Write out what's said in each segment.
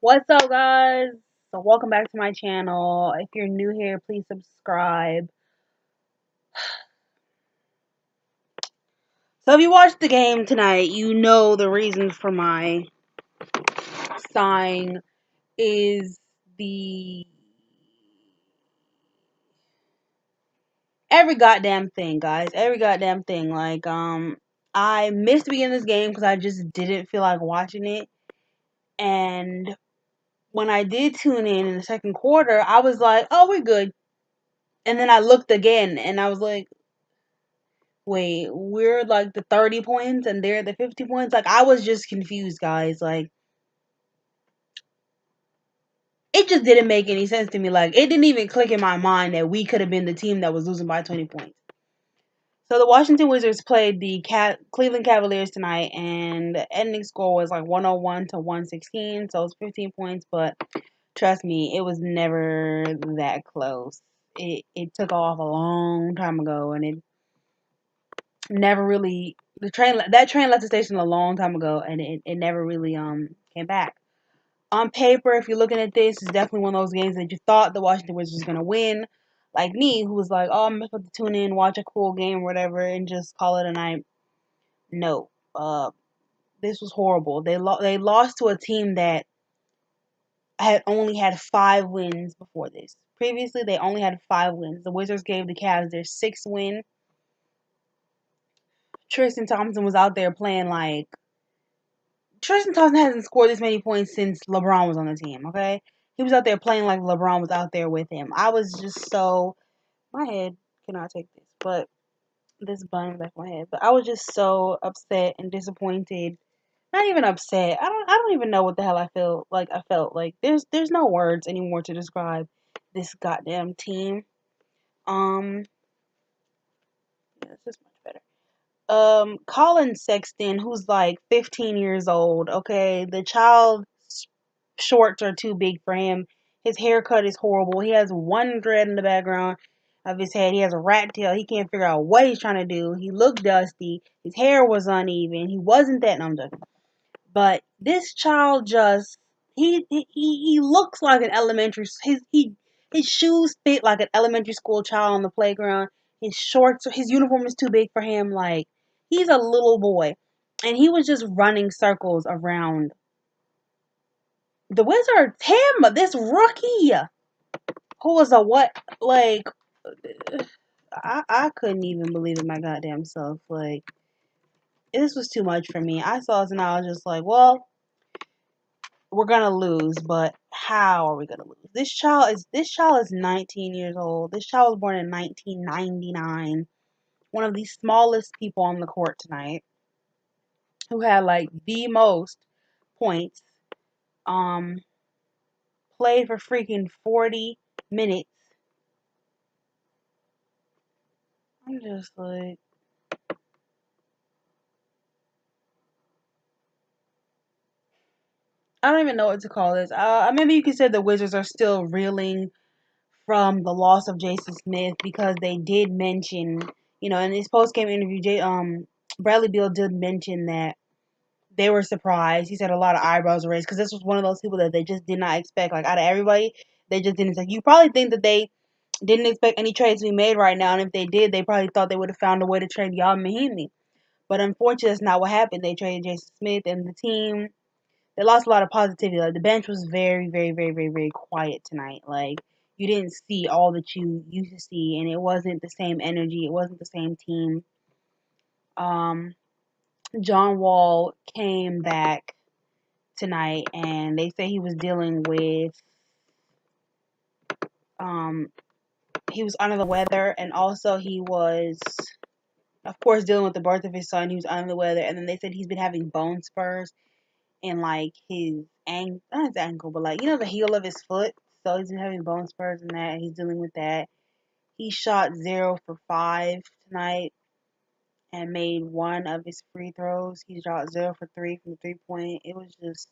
What's up, guys? So, welcome back to my channel. If you're new here, please subscribe. So, if you watched the game tonight, you know the reason for my sighing is the every goddamn thing, guys. Every goddamn thing. I missed the beginning of this game because I just didn't feel like watching it. And when I did tune in the second quarter, I was like, oh, we're good. And then I looked again and I was like, wait, we're like the 30 points and they're the 50 points. Like, I was just confused, guys. Like, it just didn't make any sense to me. Like, it didn't even click in my mind that we could have been the team that was losing by 20 points. So the Washington Wizards played the Cleveland Cavaliers tonight, and the ending score was like 101 to 116. So it was 15 points, but trust me, it was never that close. It took off a long time ago, and it never really the train left the station a long time ago, and it never really came back. On paper, if you're looking at this, it's definitely one of those games that you thought the Washington Wizards was gonna win. Like me, who was like, "Oh, I'm supposed to tune in, watch a cool game, or whatever, and just call it a night." No, this was horrible. They lost to a team that had only had 5 wins before this. Previously, they only had 5 wins. The Wizards gave the Cavs their sixth win. Tristan Thompson was out there playing like Tristan Thompson hasn't scored this many points since LeBron was on the team, okay? He was out there playing like LeBron was out there with him. I was just so my head cannot take this, but this bun in the back of my head. But I was just so upset and disappointed. Not even upset. I don't even know what the hell I felt like there's no words anymore to describe this goddamn team. Um yeah, it's just much better. Collin Sexton, who's like 15 years old, okay? The child's shorts are too big for him. His haircut is horrible. He has one dread in the background of his head. He has a rat tail. He can't figure out what he's trying to do. He looked dusty. His hair was uneven. He wasn't that. No, I'm joking. But this child just he looks like an elementary. His shoes fit like an elementary school child on the playground. His uniform is too big for him. Like, he's a little boy, and he was just running circles around the Wizards. Him, this rookie, who was a what? Like, I couldn't even believe it my goddamn self. Like, this was too much for me. I saw it and I was just like, well, we're gonna lose, but how are we gonna lose? This child is 19 years old. This child was born in 1999. One of the smallest people on the court tonight, who had like the most points. Um, Played for freaking 40 minutes. I'm just like, I don't even know what to call this. Maybe you could say the Wizards are still reeling from the loss of Jason Smith, because they did mention, in his post game interview, Bradley Beal did mention that they were surprised. He said a lot of eyebrows were raised because this was one of those people that they just did not expect. Like, out of everybody, they just didn't expect. You probably think that they didn't expect any trades to be made right now, and if they did, they probably thought they would have found a way to trade Yao Mahimi. But unfortunately, that's not what happened. They traded Jason Smith, and the team, they lost a lot of positivity. Like, the bench was very, very, very, very, very quiet tonight. Like, you didn't see all that you used to see, and it wasn't the same energy. It wasn't the same team. Um, John Wall came back tonight, and they say he was dealing with, um, he was under the weather, and also he was, of course, dealing with the birth of his son. He was under the weather, and then they said he's been having bone spurs in like his ankle, not his ankle, but like, the heel of his foot. So he's been having bone spurs and that. He's dealing with that. He shot 0 for 5 tonight and made one of his free throws. He shot 0 for 3 from the 3 point. It was just,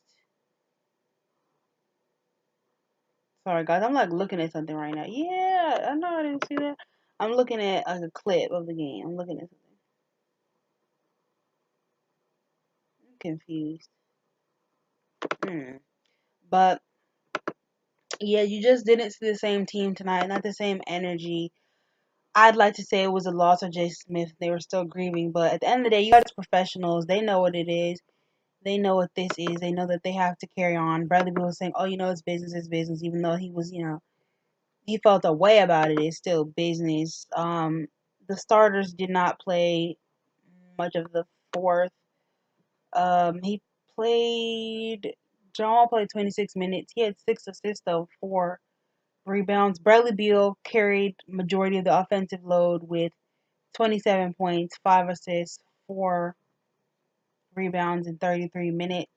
sorry guys, I'm like looking at something right now. Yeah, I know I didn't see that. I'm looking at like a clip of the game. I'm looking at something. I'm confused. Hmm. But yeah, you just didn't see the same team tonight, not the same energy. I'd like to say it was a loss of Jay Smith. They were still grieving, but at the end of the day, you guys are professionals. They know what it is. They know what this is. They know that they have to carry on. Bradley Beal was saying, "Oh, it's business," even though he was, he felt a way about it. It's still business. The starters did not play much of the fourth. He played. John played 26 minutes. He had 6 assists though, 4 rebounds. Bradley Beal carried majority of the offensive load with 27 points, 5 assists, 4 rebounds in 33 minutes.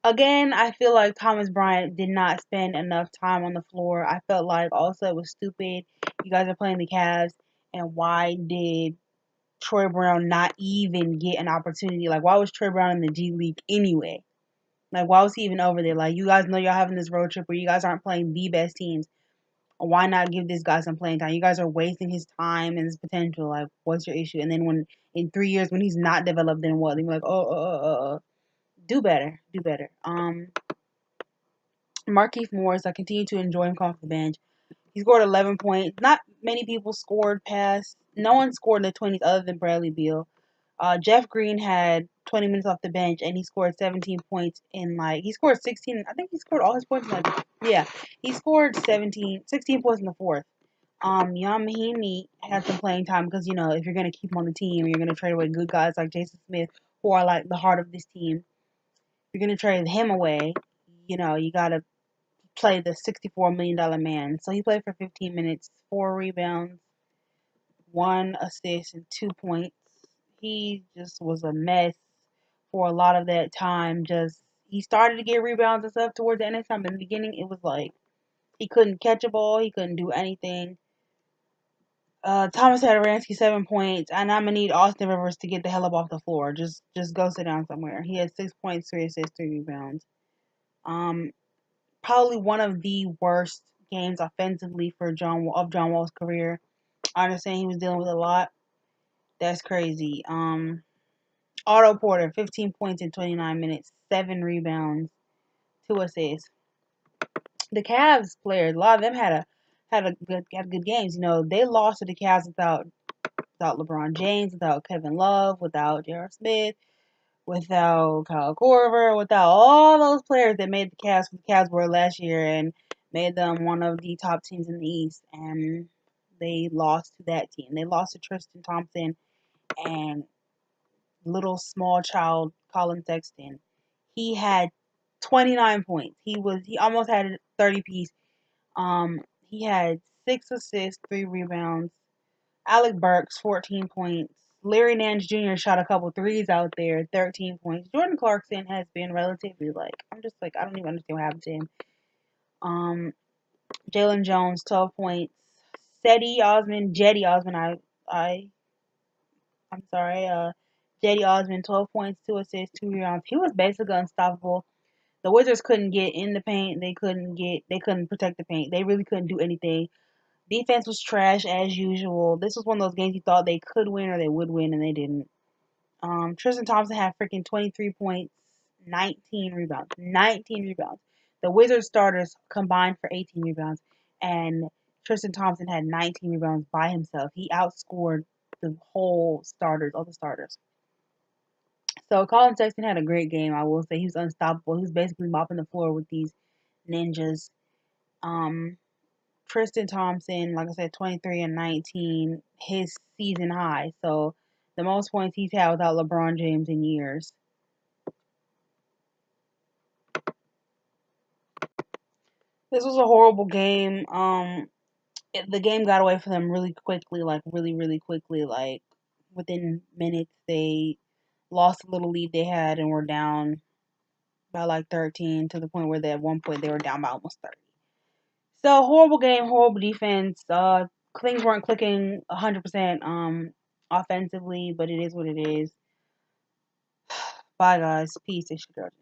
Again, I feel like Thomas Bryant did not spend enough time on the floor. I felt like also it was stupid. You guys are playing the Cavs, and why did Troy Brown not even get an opportunity? Like, why was Troy Brown in the G League anyway? Like, why was he even over there? Like, you guys know y'all having this road trip where you guys aren't playing the best teams. Why not give this guy some playing time? You guys are wasting his time and his potential. Like, what's your issue? And then when in 3 years when he's not developed, then what? Then you're like, do better, do better. Markieff Morris, I continue to enjoy him off the bench. He scored 11 points. Not many people scored past. No one scored in the 20s other than Bradley Beal. Jeff Green had 20 minutes off the bench and he scored 17 points he scored 16. I think he scored all his points yeah, he scored 16 points in the fourth. Jan Mahinmi had some playing time because, if you're going to keep him on the team, you're going to trade away good guys like Jason Smith, who are like the heart of this team. If you're going to trade him away, you got to play the $64 million man. So he played for 15 minutes, 4 rebounds, 1 assist, and 2 points. He just was a mess for a lot of that time. He started to get rebounds and stuff towards the end of time. In the beginning, it was like he couldn't catch a ball, he couldn't do anything. Thomas Satoransky 7 points, and I'm gonna need Austin Rivers to get the hell up off the floor. Just go sit down somewhere. He had 6 points, 3 assists, 3 rebounds. Probably one of the worst games offensively for John Wall's career. I understand he was dealing with a lot. That's crazy. Otto Porter, 15 points in 29 minutes, 7 rebounds, 2 assists. The Cavs players, a lot of them had good games. They lost to the Cavs without LeBron James, without Kevin Love, without J.R. Smith, without Kyle Korver, without all those players that made the Cavs were last year and made them one of the top teams in the East. And they lost to that team. They lost to Tristan Thompson and little small child Collin Sexton. He had 29 points. He almost had a 30 piece. He had 6 assists, 3 rebounds. Alec Burks, 14 points. Larry Nance Jr. shot a couple threes out there, 13 points. Jordan Clarkson has been relatively I'm just I don't even understand what happened to him. Jalen Jones, 12 points. Jetty Osman, I'm sorry, Jetty Osman, 12 points, 2 assists, 2 rebounds. He was basically unstoppable. The Wizards couldn't get in the paint. They couldn't protect the paint. They really couldn't do anything. Defense was trash as usual. This was one of those games you thought they could win or they would win, and they didn't. Tristan Thompson had freaking 23 points, 19 rebounds. 19 rebounds. The Wizards starters combined for 18 rebounds, and Tristan Thompson had 19 rebounds by himself. He outscored the whole all the starters. So Collin Sexton had a great game. I will say he was unstoppable. He was basically mopping the floor with these ninjas. Um, Tristan Thompson, like I said, 23 and 19, his season high. So the most points he's had without LeBron James in years. This was a horrible game. The game got away from them really quickly, really, really quickly. Like within minutes, they lost a little lead they had and were down by 13 to the point where at one point they were down by almost 30. So horrible game, horrible defense. Things weren't clicking 100% offensively, but it is what it is. Bye guys. Peace. It's your girl.